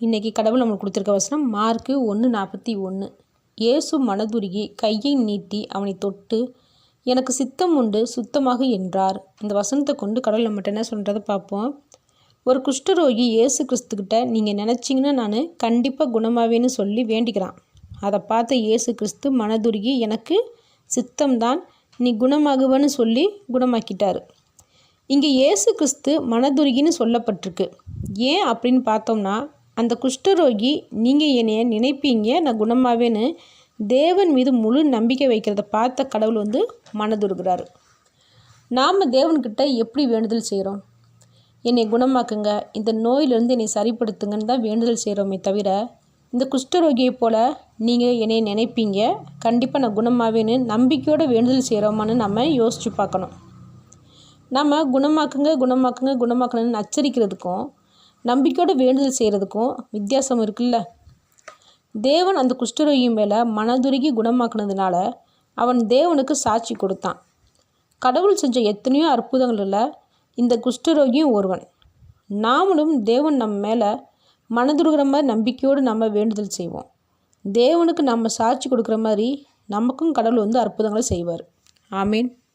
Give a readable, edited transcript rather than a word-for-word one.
இன்றைக்கி கடவுள் நம்மளுக்கு கொடுத்துருக்க வசனம் மார்க்கு 1:41. இயேசு மனதுருகி கையை நீட்டி அவனை தொட்டு, எனக்கு சித்தம் உண்டு, சுத்தமாக என்றார். இந்த வசனத்தை கொண்டு கடவுள் நம்மகிட்ட என்ன சொல்கிறத பார்ப்போம். ஒரு குஷ்டரோகி இயேசு கிறிஸ்துக்கிட்ட நீங்கள் நினச்சிங்கன்னா நான் கண்டிப்பாக குணமாவேன்னு சொல்லி வேண்டிக்கிறான். அதை பார்த்த இயேசு கிறிஸ்து மனதுருகி எனக்கு சித்தம்தான், நீ குணமாகுவன்னு சொல்லி குணமாக்கிட்டார். இங்கே இயேசு கிறிஸ்து மனதுருகின்னு சொல்லப்பட்டிருக்கு. ஏன் அப்படின்னு பார்த்தோம்னா, அந்த குஷ்டரோகி நீங்கள் என்னைய நினைப்பீங்க நான் குணமாவேன்னு தேவன் மீது முழு நம்பிக்கை வைக்கிறத பார்த்த கடவுள் மனதுருகிறாரு. நாம் தேவன்கிட்ட எப்படி வேண்டுதல் செய்கிறோம்? என்னை குணமாக்குங்க, இந்த நோயிலிருந்து என்னை சரிப்படுத்துங்கன்னு தான் வேண்டுதல் செய்கிறோமே தவிர, இந்த குஷ்டரோகியை போல் நீங்கள் என்னை நினைப்பீங்க கண்டிப்பாக நான் குணமாவேன்னு நம்பிக்கையோடு வேண்டுதல் செய்கிறோமான்னு நம்ம யோசித்து பார்க்கணும். நம்ம குணமாக்குங்க குணமாக்குங்க குணமாக்கணும்னு நச்சரிக்கிறதுக்கும் நம்பிக்கையோடு வேண்டுதல் செய்கிறதுக்கும் வித்தியாசம் இருக்குல்ல. தேவன் அந்த குஷ்டரோகி மேலே மனதுருகி குணமாக்குனதுனால அவன் தேவனுக்கு சாட்சி கொடுத்தான். கடவுள் செஞ்ச எத்தனையோ அற்புதங்களில் இந்த குஷ்டரோகியும் ஒருவன். நாமளும் தேவன் நம்ம மேலே மனதுருகிற மாதிரி நம்பிக்கையோடு நம்ம வேண்டுதல் செய்வோம். தேவனுக்கு நம்ம சாட்சி கொடுக்குற மாதிரி நமக்கும் கடவுள் அற்புதங்களை செய்வார். ஆமீன்.